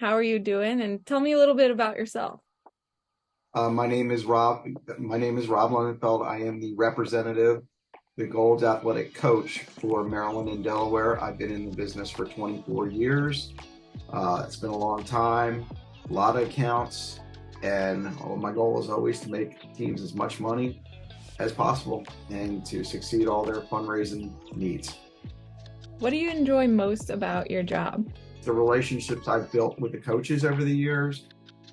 How are you doing? And tell me a little bit about yourself. My name is Rob. My name is Rob Lunenfeld. I am the representative, the Gold Athletic Coach for Maryland and Delaware. I've been in the business for 24 years. It's been a long time, a lot of accounts, and my goal is always to make teams as much money as possible and to succeed all their fundraising needs. What do you enjoy most about your job? The relationships I've built with the coaches over the years,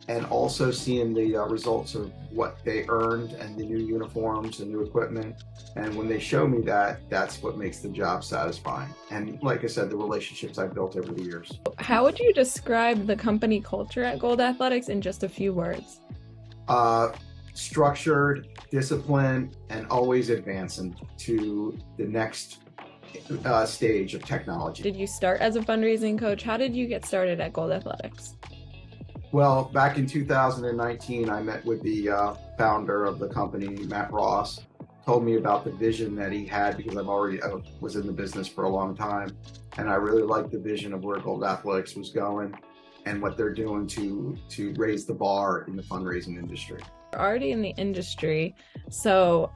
and also seeing the results of what they earned and the new uniforms and new equipment. And when they show me that, that's what makes the job satisfying. And like I said, the relationships I've built over the years. How would you describe the company culture at Gold Athletics in just a few words? Uh, Structured, disciplined, and always advancing to the next stage of technology. Did you start as a fundraising coach? How did you get started at Gold Athletics? Well, back in 2019, I met with the founder of the company, Matt Ross, told me about the vision that he had because I was in the business for a long time. And I really liked the vision of where Gold Athletics was going and what they're doing to raise the bar in the fundraising industry. You're already in the industry, so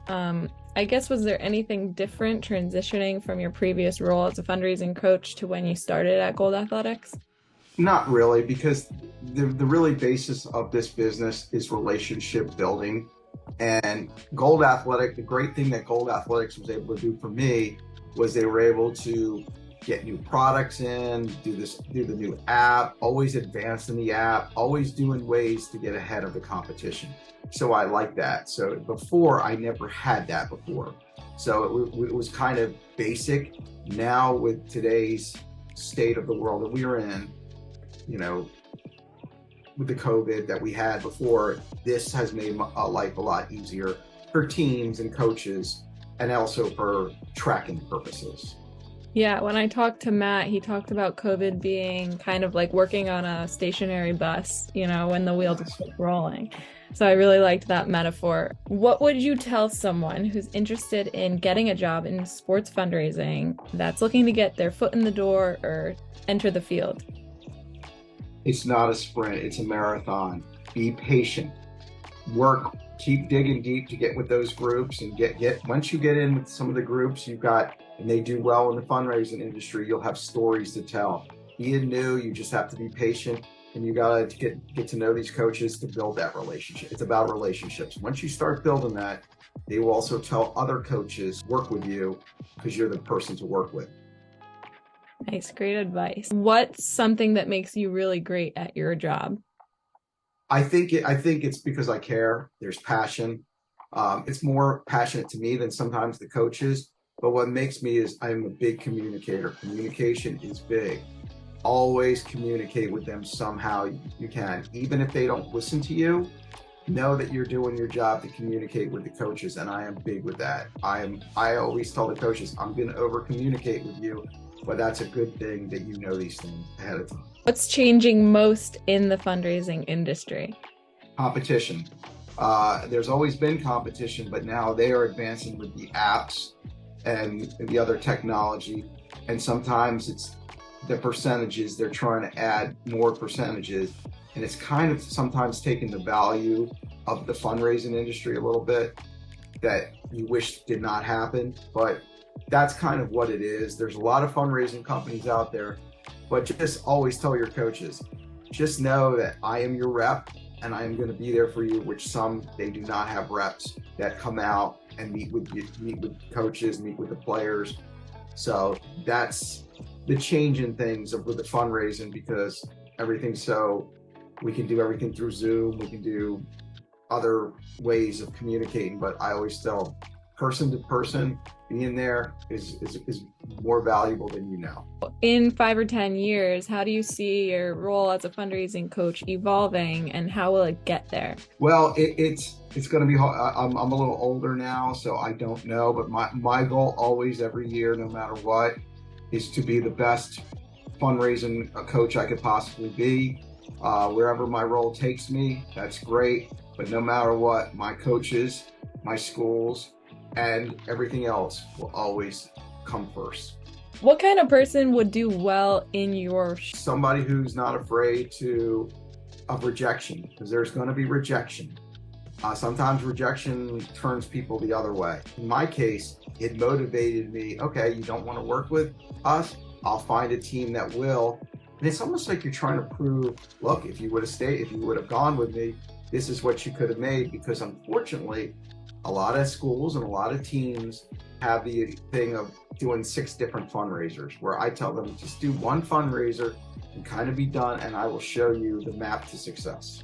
I guess was there anything different transitioning from your previous role as a fundraising coach to when you started at Gold Athletics? Not really, because the really basis of this business is relationship building. And Gold Athletic, the great thing that Gold Athletics was able to do for me was they were able to get new products in, do the new app, always advance in the app, always doing ways to get ahead of the competition. So I like that. So before, I never had that before. So it was kind of basic. Now with today's state of the world that we are in, you know, with the COVID that we had before, this has made life a lot easier for teams and coaches, and also for tracking purposes. Yeah, when I talked to Matt, he talked about COVID being kind of like working on a stationary bus, when the wheels Yes. keep rolling. So I really liked that metaphor. What would you tell someone who's interested in getting a job in sports fundraising that's looking to get their foot in the door or enter the field? It's not a sprint, it's a marathon. Be patient. Work, keep digging deep to get with those groups and get once you get in with some of the groups you've got and they do well in the fundraising industry, you'll have stories to tell. Being new, you just have to be patient and you gotta get to know these coaches to build that relationship. It's about relationships. Once you start building that, they will also tell other coaches work with you because you're the person to work with. Nice, great advice. What's something that makes you really great at your job? I think it's because I care. There's passion. It's more passionate to me than sometimes the coaches. But what makes me is I'm a big communicator. Communication is big. Always communicate with them somehow you can. Even if they don't listen to you, know that you're doing your job to communicate with the coaches. And I am big with that. I always tell the coaches, I'm going to over communicate with you, but that's a good thing that you know these things ahead of time. What's changing most in the fundraising industry? Competition. There's always been competition, but now they are advancing with the apps and the other technology. And sometimes it's the percentages, they're trying to add more percentages. And it's kind of sometimes taking the value of the fundraising industry a little bit that you wish did not happen. But that's kind of what it is. There's a lot of fundraising companies out there, but just always tell your coaches, just know that I am your rep and I am going to be there for you, which they do not have reps that come out and meet with coaches, meet with the players. So that's the change in things with the fundraising, because we can do everything through Zoom, we can do other ways of communicating, but I always tell person to person, being there is more valuable than you know. In 5 or 10 years, how do you see your role as a fundraising coach evolving and how will it get there? Well, it's going to be hard. I'm a little older now, so I don't know, but my goal always every year, no matter what, is to be the best fundraising coach I could possibly be. Wherever my role takes me, that's great. But no matter what, my coaches, my schools, and everything else will always come first. What kind of person would do well in your Somebody who's not afraid of rejection, because there's going to be rejection. Sometimes rejection turns people the other way. In my case, it motivated me. Okay, you don't want to work with us? I'll find a team that will. And it's almost like you're trying to prove, look, if you would have stayed, if you would have gone with me, this is what you could have made. Because unfortunately, a lot of schools and a lot of teams have the thing of doing 6 different fundraisers, where I tell them just do one fundraiser and kind of be done, and I will show you the map to success.